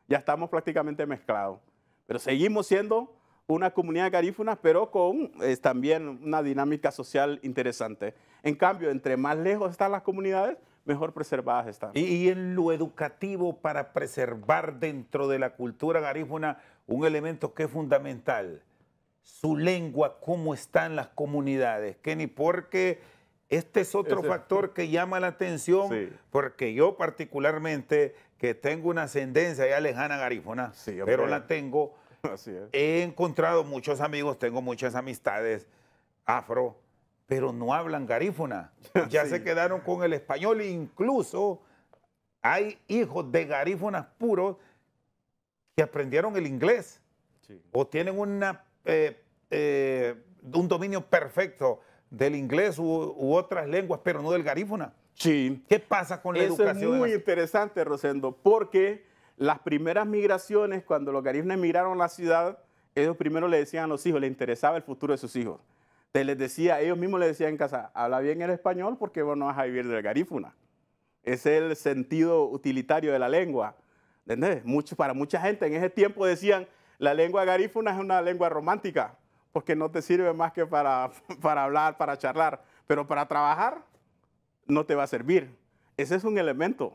Ya estamos prácticamente mezclados. Pero seguimos siendo una comunidad garífuna, pero con también una dinámica social interesante. En cambio, entre más lejos están las comunidades, mejor preservadas están. Y en lo educativo, para preservar dentro de la cultura garífuna un elemento que es fundamental, su lengua, cómo están las comunidades, Kenny, porque este es otro factor que llama la atención, porque yo particularmente, que tengo una ascendencia ya lejana garífuna, pero la tengo, he encontrado muchos amigos, tengo muchas amistades afro, pero no hablan garífuna. Ya se quedaron con el español, e incluso hay hijos de garífunas puros que aprendieron el inglés. Sí. O tienen un dominio perfecto del inglés u otras lenguas, pero no del garífuna. Sí. ¿Qué pasa con la educación? Eso es muy interesante, Rosendo, porque las primeras migraciones, cuando los garífunas migraron a la ciudad, ellos primero le decían a los hijos, les interesaba el futuro de sus hijos. Entonces les decía, ellos mismos les decían en casa, habla bien el español porque vos no vas a vivir del garífuna. Ese es el sentido utilitario de la lengua. ¿Entendés? Para mucha gente en ese tiempo decían, la lengua garífuna es una lengua romántica, porque no te sirve más que para hablar, para charlar, pero para trabajar no te va a servir. Ese es un elemento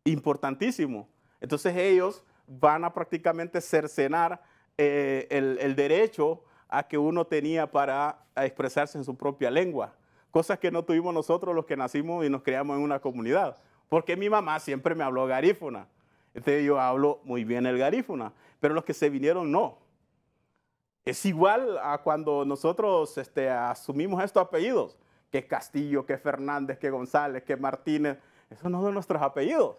importantísimo. Entonces ellos van a prácticamente cercenar el derecho a que uno tenía para expresarse en su propia lengua, cosas que no tuvimos nosotros los que nacimos y nos criamos en una comunidad, porque mi mamá siempre me habló garífuna. Entonces yo hablo muy bien el garífuna, pero los que se vinieron no. Es igual a cuando nosotros asumimos estos apellidos, que Castillo, que Fernández, que González, que Martínez, esos no son nuestros apellidos.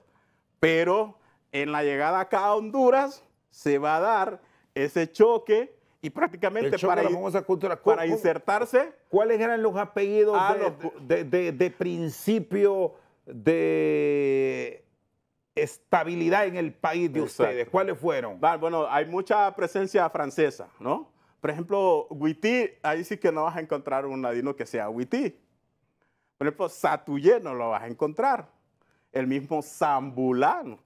Pero en la llegada acá a Honduras se va a dar ese choque y prácticamente para insertarse. ¿Cuáles eran los apellidos de principio de estabilidad en el país de ustedes? ¿Cuáles fueron? Bueno, hay mucha presencia francesa, ¿no? Por ejemplo, Huití, ahí sí que no vas a encontrar un ladino que sea Huití. Por ejemplo, Satuyé no lo vas a encontrar. El mismo Zambulano.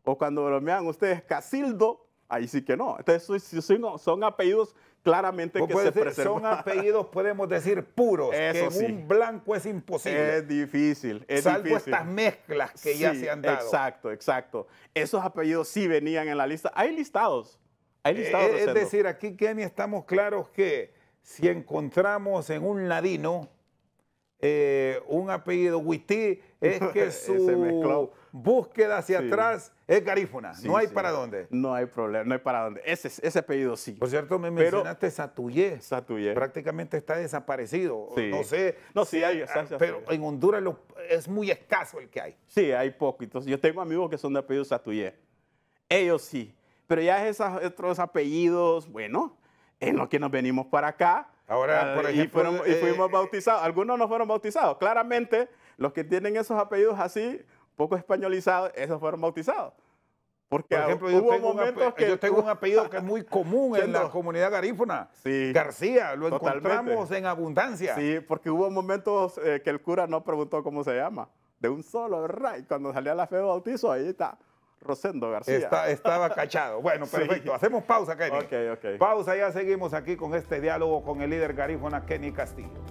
O cuando bromean ustedes Casildo, ahí sí que no. Entonces son apellidos claramente que se preservan. Son apellidos, podemos decir, puros. Eso que en un blanco es imposible. Es difícil. Salvo estas mezclas que ya se han dado. Exacto. Esos apellidos sí venían en la lista. Hay listados. Es decir, aquí, Kenny, estamos claros que si encontramos en un ladino un apellido Huití, es que su búsqueda hacia atrás es garífuna. No hay para dónde. No hay problema, no hay para dónde. Ese apellido sí. Por cierto, me mencionaste Satuyé. Satuyé. Prácticamente está desaparecido. Sí. No sé. No, sí hay. Pero en Honduras es muy escaso el que hay. Sí, hay poquitos. Yo tengo amigos que son de apellido Satuyé. Ellos sí. Pero ya esos otros apellidos, bueno, en lo que nos venimos para acá. Ahora, por ejemplo, y fuimos bautizados. Algunos no fueron bautizados. Claramente, los que tienen esos apellidos así, poco españolizados, esos fueron bautizados. Porque, por ejemplo, yo tengo un apellido que es muy común en la comunidad garífuna. Sí, García, lo encontramos en abundancia. Sí, porque hubo momentos que el cura no preguntó cómo se llama. De un solo, ¿verdad? Y cuando salía la fe de bautizo, ahí está. Rosendo García. Estaba cachado. Bueno, perfecto. Sí. Hacemos pausa, Kenny. Ok. Pausa, ya seguimos aquí con este diálogo con el líder garífuna, Kenny Castillo.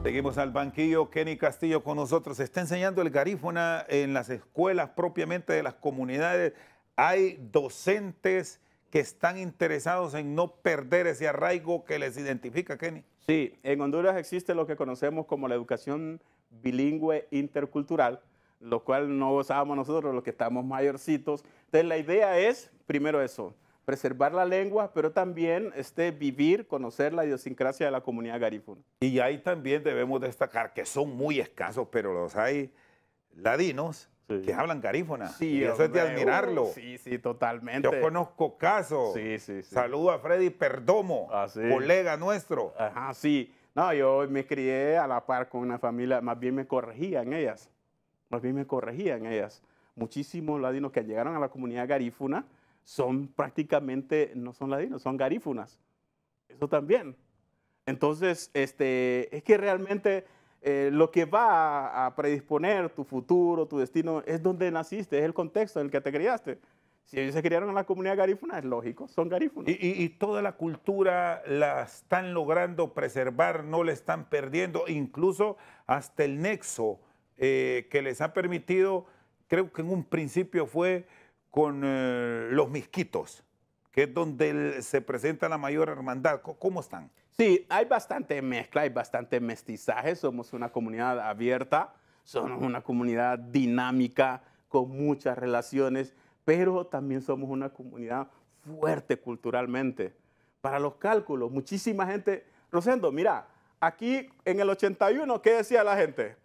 Seguimos al banquillo, Kenny Castillo con nosotros. Se está enseñando el garífuna en las escuelas propiamente de las comunidades. Hay docentes que están interesados en no perder ese arraigo que les identifica, Kenny. Sí, en Honduras existe lo que conocemos como la educación bilingüe intercultural, lo cual no gozábamos nosotros, los que estamos mayorcitos. Entonces, la idea es, primero eso, preservar la lengua, pero también vivir, conocer la idiosincrasia de la comunidad garífuna. Y ahí también debemos destacar que son muy escasos, pero los hay ladinos que hablan garífuna. Sí, y eso es de admirarlo. Sí, totalmente. Yo conozco casos. Sí. Saludo a Freddy Perdomo, colega nuestro. Ajá, sí. No, yo me crié a la par con una familia, más bien me corregían ellas. Muchísimos ladinos que llegaron a la comunidad garífuna son prácticamente, no son ladinos, son garífunas. Eso también. Entonces, es que realmente lo que va a predisponer tu futuro, tu destino, es donde naciste, es el contexto en el que te criaste. Si ellos se criaron en la comunidad garífuna, es lógico, son garífunas. Y toda la cultura la están logrando preservar, no la están perdiendo, incluso hasta el nexo que les ha permitido, creo que en un principio fue con los misquitos, que es donde se presenta la mayor hermandad. ¿Cómo están? Sí, hay bastante mezcla, hay bastante mestizaje. Somos una comunidad abierta, somos una comunidad dinámica, con muchas relaciones, pero también somos una comunidad fuerte culturalmente. Para los cálculos, muchísima gente... Rosendo, mira, aquí en el 81, ¿qué decía la gente?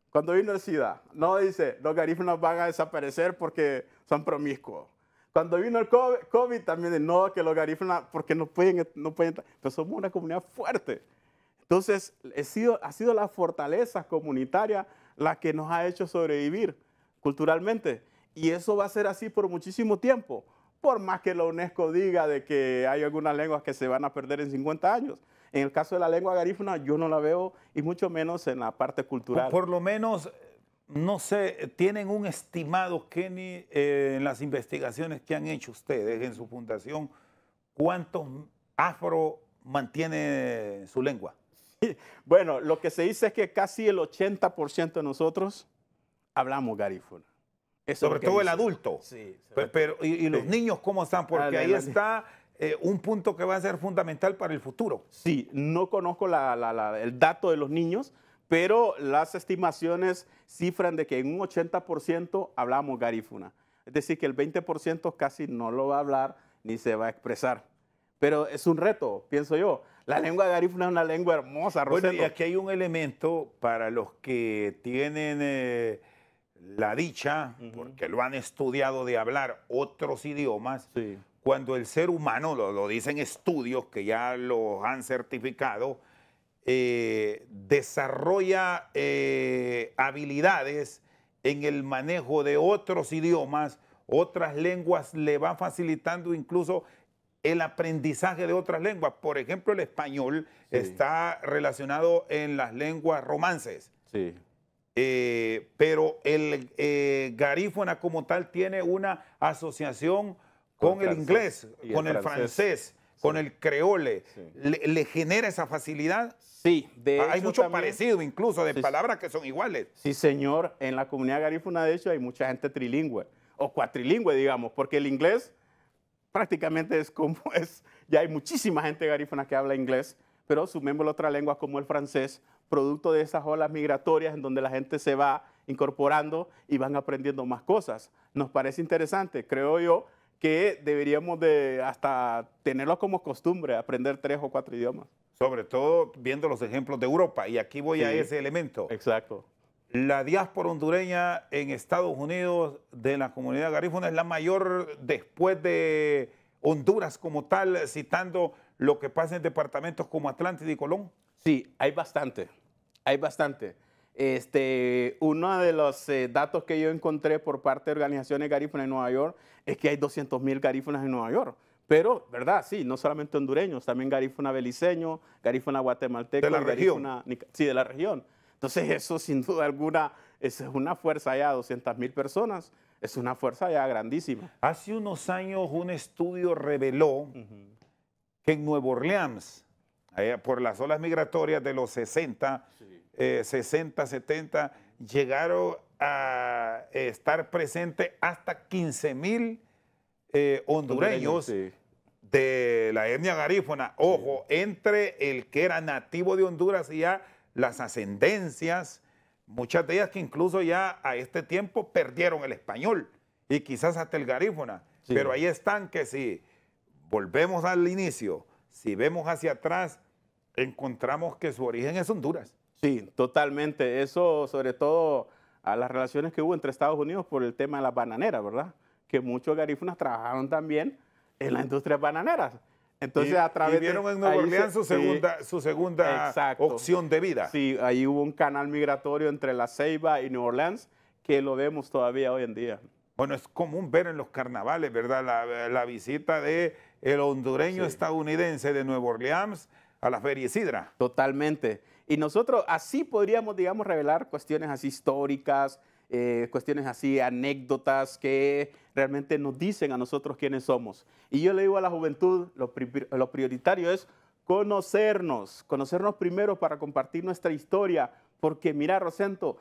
Cuando vino el SIDA, no dice, los garífunas van a desaparecer porque son promiscuos. Cuando vino el COVID también, no, que los garífunas, porque no pueden, pero somos una comunidad fuerte. Entonces, ha sido la fortaleza comunitaria la que nos ha hecho sobrevivir culturalmente. Y eso va a ser así por muchísimo tiempo. Por más que la UNESCO diga de que hay algunas lenguas que se van a perder en 50 años. En el caso de la lengua garífuna, yo no la veo, y mucho menos en la parte cultural. Por lo menos, no sé, ¿tienen un estimado, Kenny, en las investigaciones que han hecho ustedes en su fundación, cuántos afro mantiene su lengua? Bueno, lo que se dice es que casi el 80% de nosotros hablamos garífuna. Sobre todo el adulto. Sí. Pero, ¿y los niños cómo están? Porque ahí está un punto que va a ser fundamental para el futuro. Sí, no conozco el dato de los niños, pero las estimaciones cifran de que en un 80% hablamos garífuna. Es decir, que el 20% casi no lo va a hablar ni se va a expresar. Pero es un reto, pienso yo. La lengua garífuna es una lengua hermosa, Rosendo. Bueno, y aquí hay un elemento para los que tienen la dicha, porque lo han estudiado, de hablar otros idiomas. Sí. Cuando el ser humano, lo dicen estudios que ya los han certificado, desarrolla habilidades en el manejo de otros idiomas, otras lenguas, le va facilitando incluso el aprendizaje de otras lenguas. Por ejemplo, el español está relacionado en las lenguas romances. Sí. Pero el garífuna como tal tiene una asociación con el inglés, con el francés, con el creole. Sí. ¿Le genera esa facilidad? Sí, de hecho, hay mucho también, parecido incluso de palabras que son iguales. Sí, señor. En la comunidad garífuna, de hecho, hay mucha gente trilingüe o cuatrilingüe, digamos, porque el inglés prácticamente ya hay muchísima gente garífuna que habla inglés, pero sumémosle otra lengua como el francés, producto de esas olas migratorias en donde la gente se va incorporando y van aprendiendo más cosas. Nos parece interesante, creo yo, que deberíamos de hasta tenerlo como costumbre, aprender 3 o 4 idiomas. Sobre todo viendo los ejemplos de Europa, y aquí voy a ese elemento. Exacto. La diáspora hondureña en Estados Unidos de la comunidad garífuna es la mayor después de Honduras como tal, citando lo que pasa en departamentos como Atlántida y Colón. Sí, hay bastante, hay bastante. Uno de los datos que yo encontré por parte de organizaciones garífunas en Nueva York es que hay 200,000 garífunas en Nueva York. Pero, ¿verdad? Sí, no solamente hondureños, también garífuna beliceño, garífuna guatemalteco. De la región. Sí, de la región. Entonces, eso sin duda alguna es una fuerza ya, 200,000 personas, es una fuerza ya grandísima. Hace unos años un estudio reveló que en Nueva Orleans, por las olas migratorias de los 60, 70, llegaron a estar presentes hasta 15,000 hondureños de la etnia garífuna. Ojo, entre el que era nativo de Honduras y ya las ascendencias, muchas de ellas que incluso ya a este tiempo perdieron el español y quizás hasta el garífuna. Sí. Pero ahí están que si volvemos al inicio, si vemos hacia atrás, encontramos que su origen es Honduras. Sí, totalmente. Eso sobre todo a las relaciones que hubo entre Estados Unidos por el tema de las bananeras, ¿verdad? Que muchos garífunas trabajaron también en las industrias bananeras. Entonces, a través vieron en Nueva Orleans su segunda opción de vida. Sí, ahí hubo un canal migratorio entre La Ceiba y Nueva Orleans que lo vemos todavía hoy en día. Bueno, es común ver en los carnavales, ¿verdad? La visita del hondureño estadounidense de Nueva Orleans a la Feria Isidra. Totalmente. Y nosotros así podríamos, digamos, revelar cuestiones así históricas, cuestiones así, anécdotas que realmente nos dicen a nosotros quiénes somos. Y yo le digo a la juventud, lo prioritario es conocernos primero para compartir nuestra historia, porque mira, Rosendo,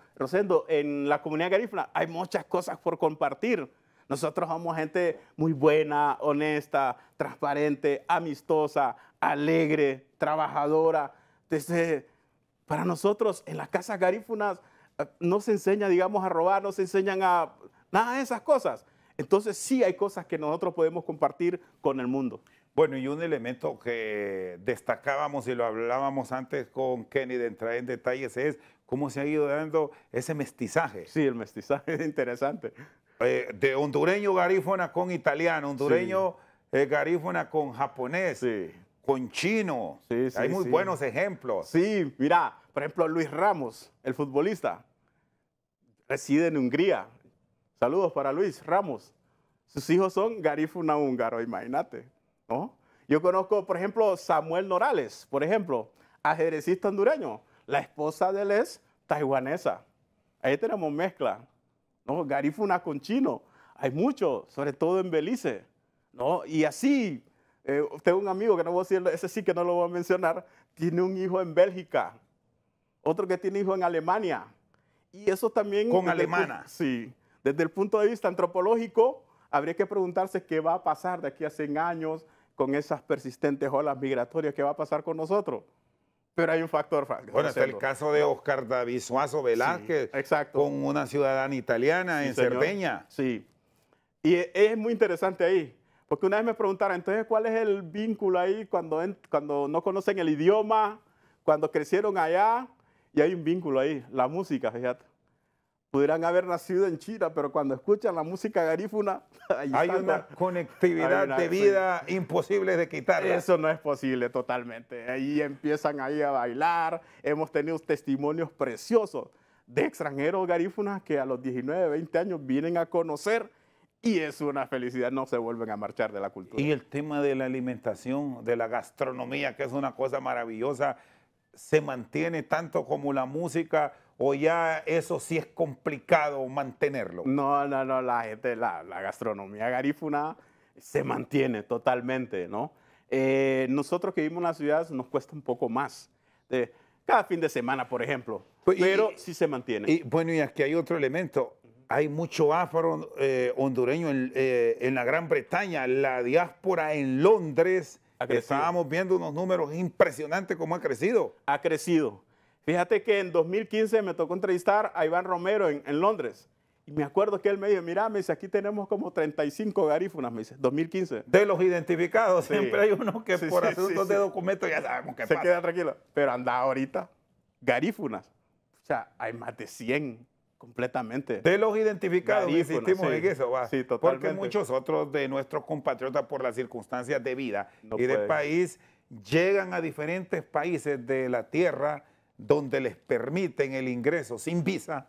en la comunidad garífuna hay muchas cosas por compartir. Nosotros somos gente muy buena, honesta, transparente, amistosa, alegre, trabajadora. Entonces, para nosotros en las casas garífunas no se enseña, digamos, a robar, no se enseñan a nada de esas cosas. Entonces sí hay cosas que nosotros podemos compartir con el mundo. Bueno, y un elemento que destacábamos y lo hablábamos antes con Kenny de entrar en detalles es cómo se ha ido dando ese mestizaje. Sí, el mestizaje es interesante. de hondureño garífuna con italiano, hondureño garífuna con japonés, Sí. con chino. Sí, sí, Hay muy sí. buenos ejemplos. Sí, mira, por ejemplo, Luis Ramos, el futbolista, reside en Hungría. Saludos para Luis Ramos. Sus hijos son garífuna húngaro, imagínate, ¿no? Yo conozco, por ejemplo, Samuel Norales, por ejemplo, ajedrecista hondureño. La esposa de él es taiwanesa. Ahí tenemos mezcla, ¿no? Garífuna con chino. Hay mucho, sobre todo en Belice, ¿no? Y así, tengo un amigo que no voy a decir, ese sí que no lo voy a mencionar, tiene un hijo en Bélgica, otro que tiene hijo en Alemania. Y eso también... Con alemana. Sí. Desde el punto de vista antropológico, habría que preguntarse qué va a pasar de aquí a 100 años con esas persistentes olas migratorias, qué va a pasar con nosotros. Pero hay un factor, Frank. Bueno, está el caso de Oscar David Suazo Velázquez, Sí, exacto. con una ciudadana italiana Sí, en señor. Cerdeña. Sí. Y es muy interesante ahí, porque una vez me preguntaron, entonces, ¿cuál es el vínculo ahí cuando no conocen el idioma, cuando crecieron allá? Y hay un vínculo ahí, la música, fíjate. Pudieran haber nacido en China, pero cuando escuchan la música garífuna, ahí Hay está, una conectividad Hay una- de vida imposible de quitarla. Eso no es posible totalmente. Ahí empiezan ahí a bailar. Hemos tenido testimonios preciosos de extranjeros garífunas que a los 19, 20 años vienen a conocer y es una felicidad, no se vuelven a marchar de la cultura. Y el tema de la alimentación, de la gastronomía, que es una cosa maravillosa, ¿se mantiene tanto como la música o ya eso sí es complicado mantenerlo? No, la gente, la gastronomía garífuna se mantiene totalmente, ¿no? Nosotros que vivimos en la ciudad nos cuesta un poco más. Cada fin de semana, por ejemplo, Pues, pero sí se mantiene. Y bueno, y aquí hay otro elemento. Hay mucho afro hondureño en la Gran Bretaña, la diáspora en Londres. Ha crecido. Estábamos viendo unos números impresionantes cómo ha crecido. Ha crecido. Fíjate que en 2015 me tocó entrevistar a Iván Romero en Londres. Y me acuerdo que él me dijo, mira, me dice, aquí tenemos como 35 garífunas, me dice, 2015. De los identificados, Sí. siempre hay uno que Sí, por sí, asuntos sí, de sí. documentos ya sabemos qué Se pasa. queda tranquilo. Pero anda ahorita, garífunas. O sea, hay más de 100 completamente. De los identificados, Garífunas, insistimos sí. en eso, va. Sí, Porque totalmente. muchos otros de nuestros compatriotas, por las circunstancias de vida No y de pueden. país, llegan a diferentes países de la tierra donde les permiten el ingreso sin visa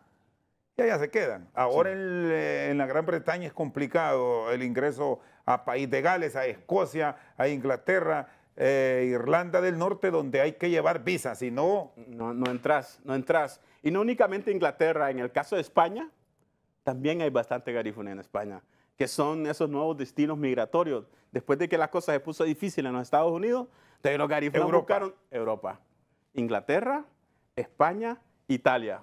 y allá se quedan. Ahora en la Gran Bretaña es complicado el ingreso a País de Gales, a Escocia, a Inglaterra, Irlanda del Norte, donde hay que llevar visa, si no... No entras, no entras. Y no únicamente Inglaterra, en el caso de España, también hay bastante garífuna en España, que son esos nuevos destinos migratorios. Después de que la cosa se puso difícil en los Estados Unidos, entonces los garífunas Europa. buscaron Europa, Inglaterra, España, Italia.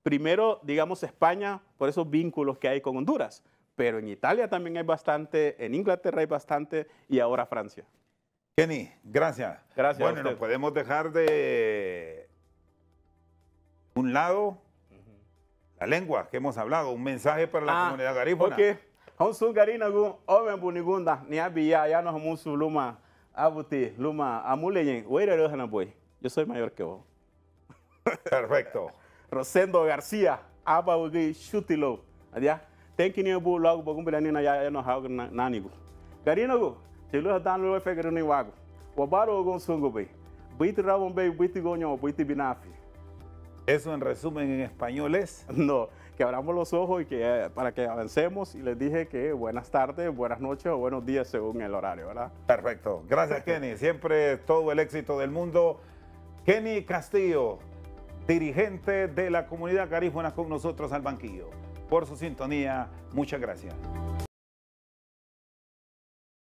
Primero, digamos, España, por esos vínculos que hay con Honduras, pero en Italia también hay bastante, en Inglaterra hay bastante y ahora Francia. Kenny, gracias. Gracias a Bueno, no usted. podemos dejar de un lado la lengua que hemos hablado, un mensaje para la comunidad garífuna. Ok. Honsun garina gu omen bunigunda ni abia ya no musu luma abuti luma amuleyen weire rohana boy. Yo soy mayor que vos. Perfecto. Rosendo García abaugi shutilo. Adia. Tenkini bu log bogum bilanina ya no haug nanigu. Garina gu tilu dan lo fe garuni wagu. Wabaro gon sungu be. Buiti rabon be buiti goño buiti binafi. Eso en resumen en español es... No, que abramos los ojos y que para que avancemos y les dije que buenas tardes, buenas noches o buenos días según el horario, ¿verdad? Perfecto. Gracias, Kenny. Siempre todo el éxito del mundo. Kenny Castillo, dirigente de la comunidad garífuna con nosotros al banquillo. Por su sintonía, muchas gracias.